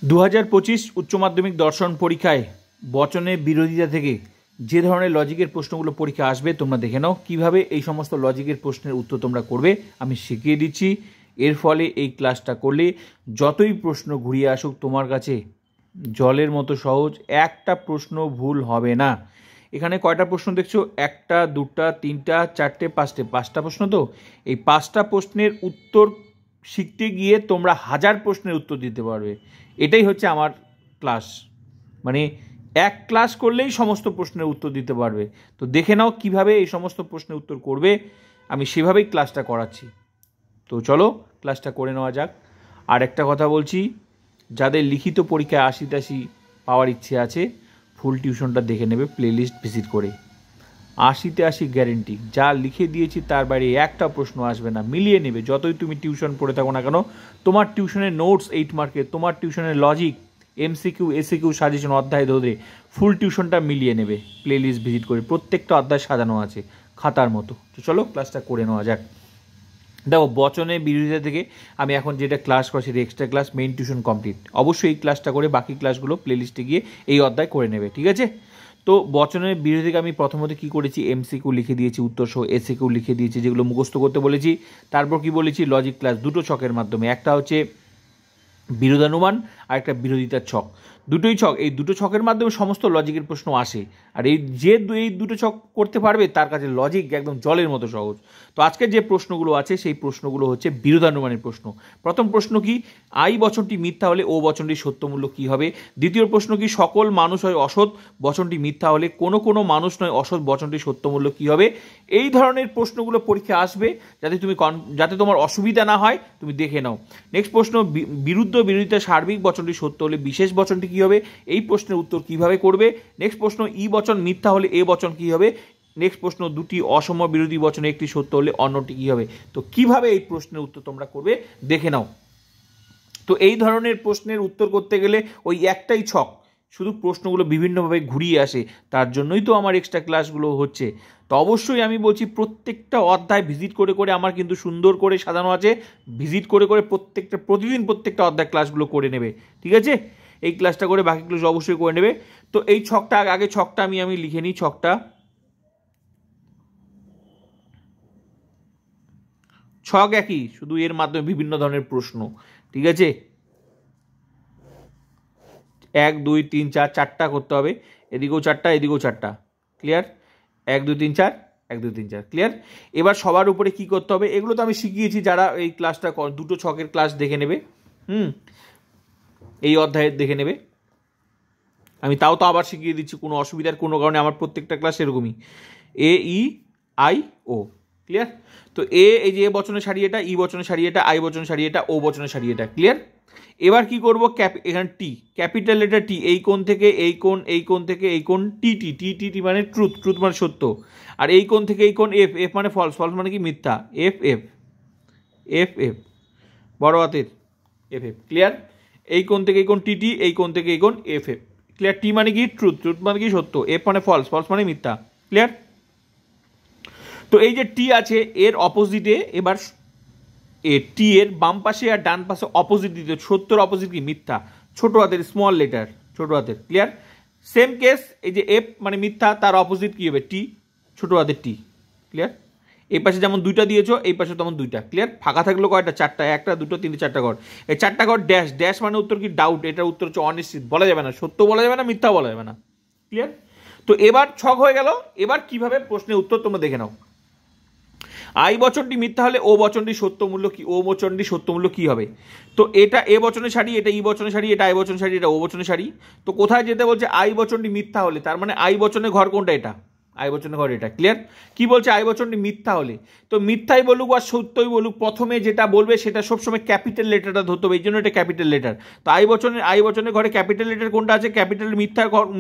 2025 উচ্চ মাধ্যমিক দর্শন পরীক্ষায় বচনের বিরোধিতা থেকে যে ধরনের লজিকের প্রশ্নগুলো পরীক্ষা আসবে তোমরা দেখে নাও কিভাবে এই সমস্ত লজিকের প্রশ্নের উত্তর তোমরা করবে আমি শিখিয়ে দিচ্ছি। এর ফলে এই ক্লাসটা করলে যতই প্রশ্ন ঘুরিয়ে আসুক তোমার কাছে জলের মতো সহজ, একটা প্রশ্ন ভুল হবে না। এখানে কয়টা প্রশ্ন দেখছো? একটা, দুটা, তিনটা, চারটে, পাঁচটা প্রশ্ন। তো এই পাঁচটা প্রশ্নের উত্তর শিখতে গিয়ে তোমরা হাজার প্রশ্নের উত্তর দিতে পারবে। এটাই হচ্ছে আমার ক্লাস, মানে এক ক্লাস করলেই সমস্ত প্রশ্নের উত্তর দিতে পারবে। তো দেখে নাও কিভাবে এই সমস্ত প্রশ্নের উত্তর করবে, আমি সেভাবেই ক্লাসটা করাচ্ছি। তো চলো ক্লাসটা করে নেওয়া যাক। আর একটা কথা বলছি, যাদের লিখিত পরীক্ষায় 80 পাওয়ার ইচ্ছে আছে ফুল টিউশনটা দেখে নেবে প্লেলিস্ট ভিজিট করে। 80 গ্যারেন্টি, যা লিখে দিয়েছি তার বাইরে একটা প্রশ্ন আসবে না। মিলিয়ে নেবে, যতই তুমি টিউশন পড়ে থাকো না কেন, তোমার টিউশনের নোটস 8 মার্কের, তোমার টিউশনের লজিক, এমসিকিউ, এসিকিউ, সাজেশন, অধ্যায় ধরে ফুল টিউশনটা মিলিয়ে নেবে প্লেলিস্ট ভিজিট করে। প্রত্যেকটা অধ্যায় সাজানো আছে খাতার মতো। তো চলো ক্লাসটা করে নেওয়া যাক। দেখো, বচনের বিরোধিতা থেকে আমি এখন যেটা ক্লাস করছি সেটা extra class, main tuition complete. অবশ্যই এই ক্লাসটা করে বাকি ক্লাসগুলো প্লেলিস্টে গিয়ে এই অধ্যায় করে নেবে, ঠিক আছে? তো বচনের বিরোধিতাকে আমি প্রথমত কি করেছি, এমসিকিউ লিখে দিয়েছি, উত্তর সহ এসিকিউ লিখে দিয়েছি যেগুলো মুখস্থ করতে বলেছি। তারপর কি বলেছি, লজিক ক্লাস দুটো ছকের মাধ্যমে, একটা হচ্ছে বিরোধানুমান আর একটা বিরোধিতার ছক, দুটোই ছক। এই দুটো ছকের মাধ্যমে সমস্ত লজিকের প্রশ্ন আসে। আর এই দুটো ছক করতে পারবে তার কাছে লজিক একদম জলের মতো সহজ। তো আজকের যে প্রশ্নগুলো আছে সেই প্রশ্নগুলো হচ্ছে বিরোধানুমানের প্রশ্ন। প্রথম প্রশ্ন কি, আই বচনটি মিথ্যা হলে ও বচনটির সত্যমূল্য কী হবে? দ্বিতীয় প্রশ্ন কি, সকল মানুষ হয় অসৎ বচনটি মিথ্যা হলে কোনো কোনো মানুষ নয় অসৎ বচনটির সত্যমূল্য কী হবে? এই ধরনের প্রশ্নগুলো পরীক্ষা আসবে, যাতে তোমার অসুবিধা না হয় তুমি দেখে নাও। নেক্সট প্রশ্ন, বিরোধিতা সার্বিক বচনটি সত্য হলে বিশেষ বচনটি কী হবে? এই প্রশ্নের উত্তর কিভাবে করবে? নেক্সট প্রশ্ন, ই বচন মিথ্যা হলে এ বচন কী হবে? নেক্সট প্রশ্ন, দুটি অসম বিরোধী বচনে একটি সত্য হলে অন্যটি কী হবে? তো কিভাবে এই প্রশ্নের উত্তর তোমরা করবে দেখে নাও। তো এই ধরনের প্রশ্নের উত্তর করতে গেলে ওই একটাই ছক, শুধু প্রশ্নগুলো বিভিন্নভাবে ঘুরিয়ে আসে, তার জন্যই তো আমার এক্সট্রা ক্লাসগুলো হচ্ছে। তো অবশ্যই আমি বলছি প্রত্যেকটা অধ্যায় ভিজিট করে করে আমার কিন্তু সুন্দর করে সাজানো আছে, ভিজিট করে করে প্রতিদিন প্রত্যেকটা অধ্যায় ক্লাসগুলো করে নেবে, ঠিক আছে? এই ক্লাসটা করে বাকি ক্লাস অবশ্যই করে নেবে। তো এই ছকটা আগে ছকটা আমি লিখে নিই। ছক একই, শুধু এর মাধ্যমে বিভিন্ন ধরনের প্রশ্ন, ঠিক আছে? 1 2 3 4 চারটা করতে হবে, এদিকেও চারটা এদিকেও চারটা, ক্লিয়ার? 1 2 3 4 1 2 3 4, ক্লিয়ার? এবার সবার উপরে কি করতে হবে এগুলো তো আমি শিখিয়েছি, যারা এই ক্লাসটা দুটো ছকের ক্লাস দেখে নেবে, এই অধ্যায়ের দেখে নেবে, আমি তাও তো আবার শিখিয়ে দিচ্ছি, কোনো অসুবিধার কোনো কারণে, আমার প্রত্যেকটা ক্লাস এরকমই, এ ই আই ও, ক্লিয়ার? তো এই যে এ বচনের সারি এটা, ই বচনের সারি এটা, আই বচনের সারি এটা, ও বচনের সারি এটা, ক্লিয়ার? এবার কি করব, এখানে টি, ক্যাপিটাল লেটার টি, এই কোণ থেকে এই কোণ, এই কোণ থেকে এই কোণ, টি টি টি টি টি মানে ট্রুথ, ট্রুথ মানে সত্য। আর এই কোণ থেকে এই কোণ, এফ, এফ মানে ফলস, ফলস মানে কি মিথ্যা, এফ এফ এফ এফ বড় হাতের এফ এফ, ক্লিয়ার? এই কোণ থেকে এই কোণ টি টি, এই কোণ থেকে এই কোণ এফ এফ, ক্লিয়ার? টি মানে কি ট্রুথ, ট্রুথ মানে কি সত্য, এফ মানে ফলস, ফলস মানে মিথ্যা, ক্লিয়ার? তো এই যে টি আছে এর অপোজিটে এবার টি এর বাম পাশে আর ডান পাশে অপোজিট দিতে, সত্যর অপোজিট কি মিথ্যা, ছোট হাতের স্মল লেটার, ছোট হাতের, ক্লিয়ার? সেম কেস, এই যে এফ মানে মিথ্যা, তার অপোজিট কি হবে, টি, ছোট হাতের টি, ক্লিয়ার? এই পাশে যেমন দুইটা দিয়েছো এই পাশে তেমন দুইটা, ক্লিয়ার? ফাঁকা থাকলো কয়টা, চারটা, একটা দুটো তিনটে চারটা ঘর, এই চারটা ঘর ড্যাশ, ড্যাশ মানে উত্তর কি ডাউট, এটার উত্তর হচ্ছে অনিশ্চিত, বলা যাবে না, সত্য বলা যাবে না, মিথ্যা বলা যাবে না, ক্লিয়ার? তো এবার ছক হয়ে গেল। এবার কিভাবে প্রশ্নের উত্তর তোমরা দেখে নাও। আই বচনটি মিথ্যা হলে ও বচনটির সত্যমূল্য কি, ও বচনটির সত্যমূল্য কি হবে? তো এটা এ বচনের সারি, এটা ই বচনের সারি, এটা আই বচনের সারি, এটা ও বচনের সারি। তো কোথায় যেতে বলছে, আই বচনটি মিথ্যা হলে, তার মানে আই বচনের ঘর কোনটা, এটা আই বচনের ঘর, এটা, ক্লিয়ার? কি বলছে, আই বচনটি মিথ্যা হলে, তো মিথ্যাই বলুক আর সত্যই বলুক, প্রথমে যেটা বলবে সেটা সবসময় ক্যাপিটাল লেটারটা ধরতে হবে, এই জন্য এটা ক্যাপিটাল লেটার। তো আই বচনের ঘরে ক্যাপিটাল লেটার কোনটা আছে, ক্যাপিটাল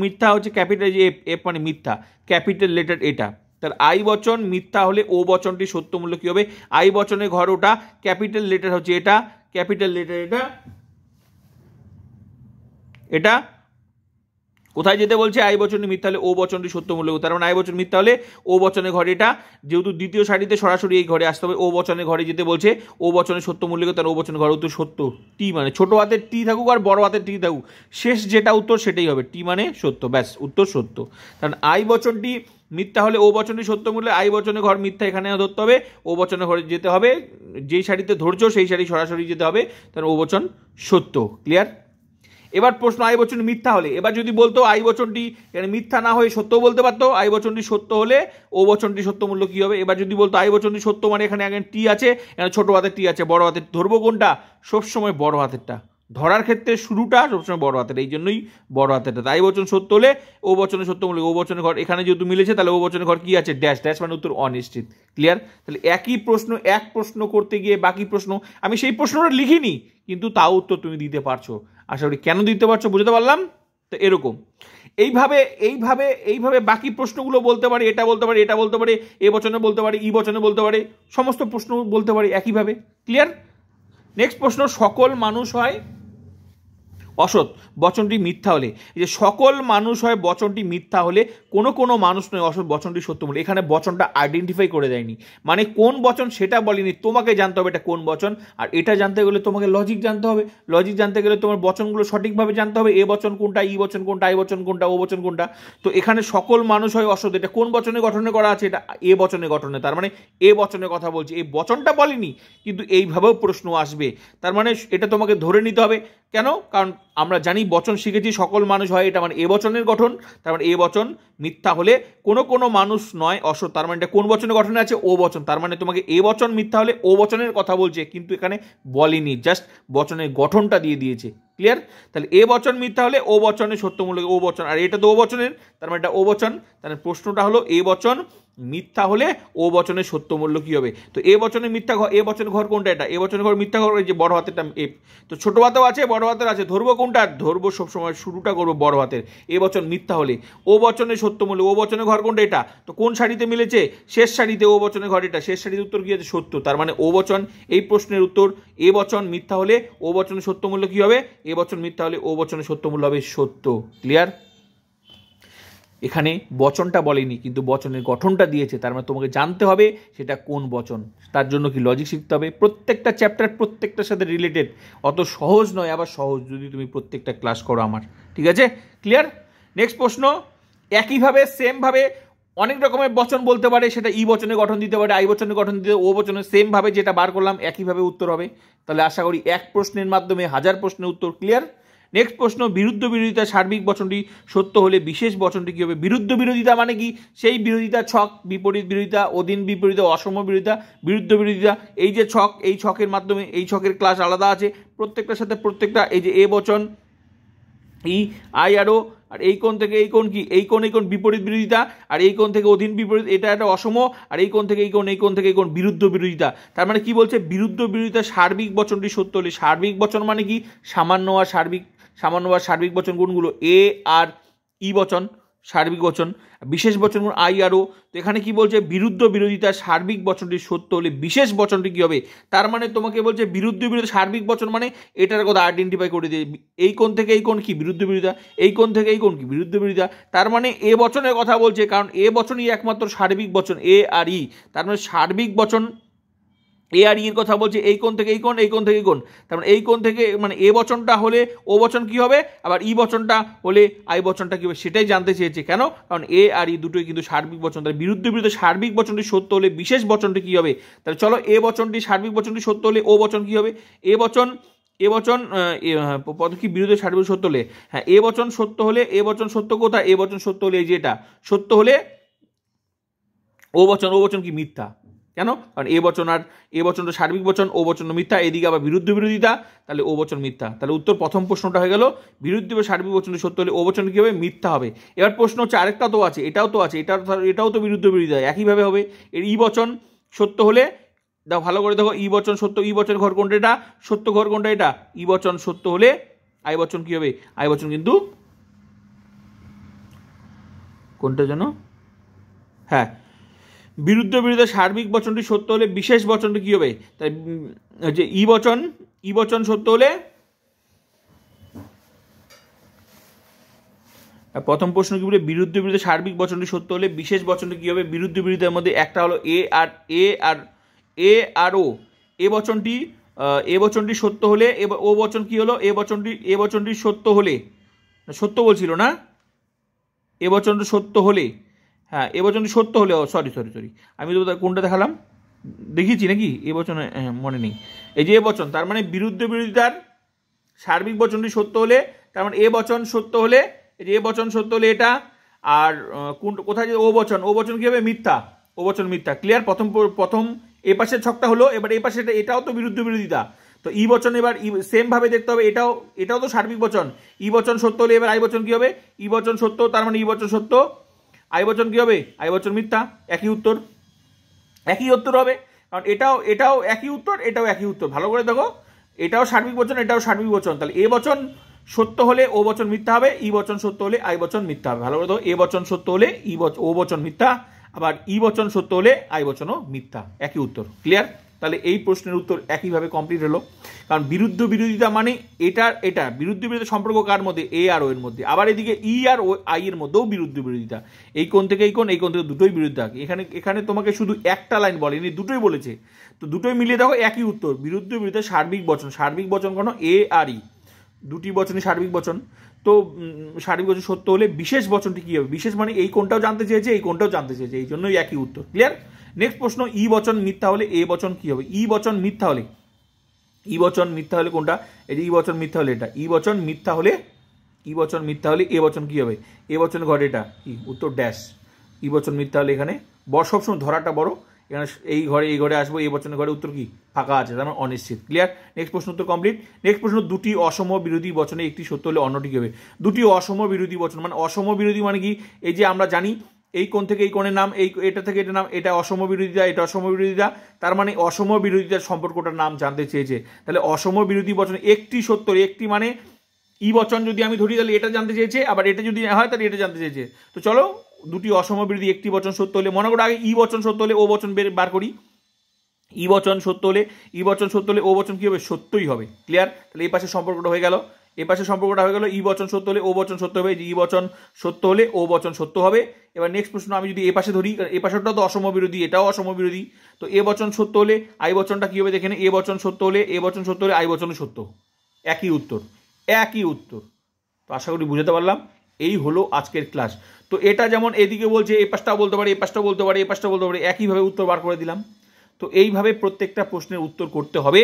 মিথ্যা হচ্ছে ক্যাপিটাল, যে এফ মানে মিথ্যা, ক্যাপিটাল লেটার এটা। তাহলে আই বচন মিথ্যা হলে ও বচনটি সত্যমূল্য কি হবে, আই বচনের ঘর ওটা, ক্যাপিটাল লেটার হচ্ছে এটা, ক্যাপিটাল লেটার এটা, এটা কোথায় যেতে বলছে? আই বচনটি মিথ্যা হলে ও বচনটি সত্য মূল্য। তার মানে আই বচন মিথ্যা হলে ও বচনের ঘরে, এটা যেহেতু দ্বিতীয় সারিতে সরাসরি এই ঘরে আসতে হবে, ও বচনের ঘরে যেতে বলছে, ও বচনের সত্য মূল্য, তার ও বচনের ঘরে উত্তর সত্য। টি মানে ছোট হাতের টি থাকুক আর বড় হাতের টি থাকুক, শেষ যেটা উত্তর সেটাই হবে, টি মানে সত্য, ব্যাস উত্তর সত্য। কারণ আই বচনটি মিথ্যা হলে ও বচনটি সত্য মূল্যে, আই বচনের ঘর মিথ্যা এখানে ধরতে হবে, ও বচনের ঘরে যেতে হবে, যেই সারিতে ধরছো সেই সারি সরাসরি যেতে হবে, তার ও বচন সত্য। ক্লিয়ার? এবার প্রশ্ন আই বচন মিথ্যা হলে, এবার যদি বলতো আই বচনটি এখানে মিথ্যা না হয়ে সত্যও বলতে পারতো, আই বচনটি সত্য হলে ও বচনটি সত্য মূল্য কি হবে? এবার যদি বলতো আই বচনটি সত্য মানে এখানে আগে টি আছে, এখানে ছোট হাতের টি আছে, বড় হাতের ধরবো কোনটা? সবসময় বড় হাতেরটা, ধরার ক্ষেত্রে শুরুটা সবসময় বড় হাতের, এই জন্যই বড় হাতেরটা। তাই বচন সত্য হলে ও বচনের সত্য মূল্য, ও বচনের ঘর এখানে যেহেতু মিলেছে তাহলে ও বচনের ঘর কি আছে? ড্যাশ, ড্যাশ মানে উত্তর অনিশ্চিত। ক্লিয়ার? তাহলে একই প্রশ্ন এক প্রশ্ন করতে গিয়ে বাকি প্রশ্ন আমি সেই প্রশ্নটা লিখিনি, কিন্তু তাও উত্তর তুমি দিতে পারছো। আশা করি কেন দিতে পারছো বুঝতে পারলাম। তো এরকম এইভাবে এইভাবে এইভাবে বাকি প্রশ্নগুলো বলতে পারে, এটা বলতে পারে, এটা বলতে পারে, এ বচনে বলতে পারে, ই বচনে বলতে পারে, সমস্ত প্রশ্ন বলতে পারে একইভাবে। ক্লিয়ার? নেক্সট প্রশ্ন, সকল মানুষ হয় অসৎ বচনটি মিথ্যা হলে, এই যে সকল মানুষ হয় বচনটি মিথ্যা হলে কোনো কোনো মানুষ নয় অসৎ বচনটি সত্য বলে, এখানে বচনটা আইডেন্টিফাই করে দেয়নি, মানে কোন বচন সেটা বলেনি, তোমাকে জানতে হবে এটা কোন বচন। আর এটা জানতে গেলে তোমাকে লজিক জানতে হবে, লজিক জানতে গেলে তোমার বচনগুলো সঠিকভাবে জানতে হবে, এ বচন কোনটা, ই বচন কোনটা, আই বচন কোনটা, ও বচন কোনটা। তো এখানে সকল মানুষ হয় অসৎ, এটা কোন বচনে গঠনে করা আছে? এটা এ বচনে গঠনে, তার মানে এ বচনের কথা বলছি, এই বচনটা বলেনি, কিন্তু এইভাবেও প্রশ্ন আসবে। তার মানে এটা তোমাকে ধরে নিতে হবে। কেন? কারণ আমরা জানি বচন শিখেছি সকল মানুষ হয়, এটা মানে এ বচনের গঠন, তার মানে এ বচন মিথ্যা হলে কোনো কোনো মানুষ নয় অসৎ, তার মানে এটা কোন বচনের গঠনে আছে? ও বচন, তার মানে তোমাকে এ বচন মিথ্যা হলে ও বচনের কথা বলছে, কিন্তু এখানে বলেনি, জাস্ট বচনের গঠনটা দিয়ে দিয়েছে। ক্লিয়ার? তাহলে এ বচন মিথ্যা হলে ও বচনের সত্যমূলক ও বচন, আর এটা তো ও বচনের, তার মানে এটা ও বচন, তাহলে প্রশ্নটা হলো এ বচন মিথ্যা হলে ও বচনের সত্য মূল্য কি হবে? তো এ বচনের মিথ্যা ঘর, এ বচনের ঘর কোনটা? এটা এ বচনের ঘর মিথ্যা ঘর, এই যে বড় হাতেরটা এ, তো ছোট হাতেও আছে বড় হাতের আছে, ধরবো কোনটা? ধরবো সবসময় শুরুটা করবো বড় হাতের। এ বচন মিথ্যা হলে ও বচনের সত্য মূল্য, ও বচনের ঘর কোনটা? এটা তো কোন সারিতে মিলেছে? শেষ সারিতে ও বচনের ঘর, এটা শেষ সারিতে উত্তর কি আছে? সত্য, তার মানে ও বচন এই প্রশ্নের উত্তর। এ বচন মিথ্যা হলে ও বচনের সত্য মূল্য কি হবে? এ বচন মিথ্যা হলে ও বচনের সত্য মূল্য হবে সত্য। ক্লিয়ার? এখানে বচনটা বলেনি, কিন্তু বচনের গঠনটা দিয়েছে, তার মানে তোমাকে জানতে হবে সেটা কোন বচন। তার জন্য কি লজিক শিখতে হবে, প্রত্যেকটা চ্যাপ্টার প্রত্যেকটার সাথে রিলেটেড, অত সহজ নয়, আবার সহজ যদি তুমি প্রত্যেকটা ক্লাস করো আমার। ঠিক আছে? ক্লিয়ার? নেক্সট প্রশ্ন, একইভাবে সেমভাবে অনেক রকমের বচন বলতে পারে, সেটা ই বচনে গঠন দিতে পারে, আই বচনে গঠন দিতে, ও বচনে, সেমভাবে যেটা বার করলাম একইভাবে উত্তর হবে। তাহলে আশা করি এক প্রশ্নের মাধ্যমে হাজার প্রশ্নের উত্তর। ক্লিয়ার? নেক্সট প্রশ্ন, বিরুদ্ধ বিরোধিতা সার্বিক বচনটি সত্য হলে বিশেষ বচনটি কি হবে? বিরুদ্ধ বিরোধিতা মানে কি? সেই বিরোধিতা, ছক বিপরীত বিরোধিতা, অধীন বিপরীতা, অসম বিরোধিতা, বিরুদ্ধ বিরোধিতা, এই যে ছক, এই ছকের মাধ্যমে, এই ছকের ক্লাস আলাদা আছে, প্রত্যেকটার সাথে প্রত্যেকটা, এই যে এ বচন, ই, আই আর ও, আর এই কোণ থেকে এই কোণ কি? এই কোণ বিপরীত বিরোধিতা, আর এই কোণ থেকে অধীন বিপরীত, এটা একটা অসম, আর এই কোণ থেকে এই কোণ, এই কোণ থেকে এই কোণ বিরুদ্ধ বিরোধিতা। তার মানে কি বলছে? বিরুদ্ধ বিরোধিতা সার্বিক বচনটি সত্য হলে, সার্বিক বচন মানে কি? সামান্য আর সার্বিক, সামান্য আর সার্বিক বচন কোনগুলো? এ আর ই বচন সার্বিক বচন, বিশেষ বচন আই আর ও। তো এখানে কি বলছে? বিরুদ্ধ বিরোধিতা সার্বিক বচনটি সত্য হলে বিশেষ বচনটি কি হবে? তার মানে তোমাকে বলছে বিরুদ্ধ বিরোধিতা সার্বিক বচন মানে এটার কথা আইডেন্টিফাই করে দিয়ে, এই কোণ থেকে এই কোণ কি? বিরুদ্ধ বিরোধিতা, এই কোণ থেকে এই কোণ কি? বিরুদ্ধ বিরোধিতা। তার মানে এ বচনের কথা বলছে, কারণ এ বচনই একমাত্র সার্বিক বচন, এ আর ই, তার মানে সার্বিক বচন এ আর ইর কথা বলছে, এই কোণ থেকে এই কোণ, এই কোণ থেকে এই কোণ, তার মানে এই কোণ থেকে, মানে এ বচনটা হলে ও বচন কি হবে, আবার ই বচনটা হলে আই বচনটা কি হবে, সেটাই জানতে চেয়েছে। কেন? কারণ এ আর ই দুটোই কিন্তু সার্বিক বচন, তার বিরুদ্ধ বিরুদ্ধে সার্বিক বচনটি সত্য হলে বিশেষ বচনটি কি হবে? তাহলে চলো, এ বচনটি সার্বিক বচনটি সত্য হলে ও বচন কি হবে? এ বচন, এ বচন পদ কি? বিরুদ্ধে সার্বিক সত্য হলে, হ্যাঁ এ বচন সত্য হলে, এ বচন সত্য কোথায়? এ বচন সত্য হলে এই যে এটা সত্য হলে ও বচন, ও বচন কি? মিথ্যা। কেন? কারণ এ বচন আর এ বচনটা সার্বিক বচন, ও বচন মিথ্যা, এদিকে আবার বিরুদ্ধ বিরোধিতা, তাহলে ও বচন মিথ্যা। তাহলে উত্তর প্রথম প্রশ্নটা হয়ে গেল, বিরুদ্ধ বা সার্বিক বচনটি সত্য হলে ও বচন কি হবে? মিথ্যা হবে। এবার প্রশ্ন হচ্ছে আরেকটা তো আছে, এটাও তো আছে, এটাও তো বিরুদ্ধ বিরোধিতা, একইভাবে হবে। এর ই বচন সত্য হলে, দেখো ভালো করে দেখো, ই বচন সত্য, ই বচন ঘর কোনটা? এটা সত্য ঘর কোনটা? এটা ই বচন সত্য হলে আই বচন কি হবে? আই বচন কিন্তু কোনটা যেন, হ্যাঁ বিরুদ্ধ বিরোধিতা সার্বিক বচনটি সত্য হলে বিশেষ বচনটি কি হবে? তাই যে ই বচন, ই বচন সত্য হলে প্রথম প্রশ্ন কি বলে, বিরুদ্ধ বিরুদ্ধে সার্বিক বচনটি সত্য হলে বিশেষ বচনটি কী হবে? বিরুদ্ধ বিরুদ্ধের মধ্যে একটা হলো এ আর ও। এ বচনটি সত্য হলে ও বচন কি হলো? এ বচনটি সত্য হলে, সত্য বলছিল না, এ বচনটি সত্য হলে, হ্যাঁ এ বচনটি সত্য হলে, সরি আমি তো কোনটা দেখালাম, দেখিয়েছি নাকি? এ বচন মনে নেই। এই যে এ বচন, তার মানে বিরুদ্ধ বিরোধিতার সার্বিক বচনটি সত্য হলে, তার মানে এ বচন সত্য হলে, এই যে এ বচন সত্য হলে এটা, আর কোথায় যে ও বচন কি হবে? মিথ্যা, ও বচন মিথ্যা। ক্লিয়ার? প্রথম এ পাশের ছকটা হলো, এবার এ পাশে এটাও তো বিরুদ্ধ বিরোধিতা, তো ই বচন এবার সেম ভাবে দেখতে হবে, এটাও তো সার্বিক বচন। ই বচন সত্য হলে এবার আই বচন কি হবে? ই বচন সত্য, তার মানে ই বচন সত্য, আই বচন কি হবে? আই বচন মিথ্যা। একই উত্তর হবে, কারণ এটাও একই উত্তর, এটাও একই উত্তর। ভালো করে দেখো, এটাও সার্বিক বচন, এটাও সার্বিক বচন, তাহলে এ বচন সত্য হলে ও বচন মিথ্যা হবে, ই বচন সত্য হলে আই বচন মিথ্যা হবে। ভালো করে দেখো, এ বচন সত্য হলে ও বচন মিথ্যা, আবার ই বচন সত্য হলে আই বচনও মিথ্যা। একই উত্তর। ক্লিয়ার? তাহলে এই প্রশ্নের উত্তর একইভাবে কমপ্লিট হলো, কারণ বিরুদ্ধ বিরোধিতা মানে এটা বিরুদ্ধ বিরোধিতা সম্পর্ক কার মধ্যে? এ আর ও এর মধ্যে। আবার এদিকে ই আর ও আই এর মধ্যেও বিরুদ্ধ বিরোধিতা, এই কোণ থেকে এই কোণ থেকে দুটোই বিরুদ্ধ। এখানে তোমাকে শুধু একটা লাইন বলেনি, দুটোই বলেছে, তো দুটোই মিলিয়ে দেখো একই উত্তর। বিরুদ্ধ বিরোধিতা সার্বিক বচন কোনো এ আর ই, দুটি বচনই সার্বিক বচন। তো সার্বিক বচন সত্য হলে বিশেষ বচনটি কি হবে? বিশেষ মানে এই কোণটাও জানতে চেয়েছে, এই কোণটাও জানতে চেয়েছে, এই জন্যই একই উত্তর। ক্লিয়ার? নেক্সট প্রশ্ন, ই বচন মিথ্যা হলে এ বচন কি হবে? ই বচন মিথ্যা হলে কোনটা? এই যে ই বচন মিথ্যা হলে এটা, ই বচন মিথ্যা হলে এ বচন কি হবে? এ বচন ঘরে এটা কি উত্তর? ড্যাশ। ই বচন মিথ্যা হলে এখানে বড়, সবসময় ধরাটা বড়, এখানে এই ঘরে আসবো, এই বচনের ঘরে উত্তর কি? ফাঁকা আছে, তার মানে অনিশ্চিত। ক্লিয়ার? নেক্সট প্রশ্ন উত্তর কমপ্লিট। নেক্সট প্রশ্ন, দুটি অসম বিরোধী বচনে একটি সত্য হলে অন্যটি কি হবে? দুটি অসম বিরোধী বচন মানে, অসম বিরোধী মানে কি? এই যে আমরা জানি এই কোণ থেকে এই কোণের নাম, এটা থেকে এটা নাম, এটা অসম বিরোধিতা, এটা অসম বিরোধিতা, তার মানে অসম বিরোধিতার সম্পর্কটার নাম জানতে চেয়েছে। তাহলে অসম বিরোধী বচন একটি সত্য, একটি মানে ই বচন যদি আমি ধরি তাহলে এটা জানতে চেয়েছে, আবার এটা যদি হয় তাহলে এটা জানতে চেয়েছে। তো চলো, দুটি অসম বিরোধী একটি বচন সত্য হলে, মনে করো আগে ই বচন সত্য হলে ও বচন বার করি। ই বচন সত্য হলে ও বচন কি হবে? সত্যই হবে। ক্লিয়ার? তাহলে এই পাশে সম্পর্কটা হয়ে গেল, ই বচন সত্য হলে ও বচন সত্য হবে, ই বচন সত্য হলে ও বচন সত্য হবে। এবার নেক্সট প্রশ্ন, আমি যদি এ পাশে ধরি, এ পাশেরটাও তো অসম বিরোধী, এটাও অসম বিরোধী, তো এ বচন সত্য হলে আই বচনটা কি হবে? দেখেন, এ বচন সত্য হলে আই বচন সত্য। একই উত্তর। তো আশা করি বুঝাতে পারলাম। এই হলো আজকের ক্লাস। তো এটা যেমন এদিকে বলছে, এই পাশটাও বলতে পারে, একইভাবে উত্তর বার করে দিলাম। তো এইভাবে প্রত্যেকটা প্রশ্নের উত্তর করতে হবে।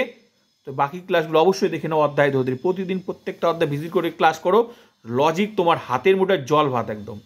তো বাকি ক্লাসগুলো অবশ্যই দেখে নাও অধ্যায় ধরে, প্রতিদিন প্রত্যেকটা অধ্যায় ভিজিট করে ক্লাস করো। লজিক তোমার হাতের মুঠোয় জল ভাত একদম।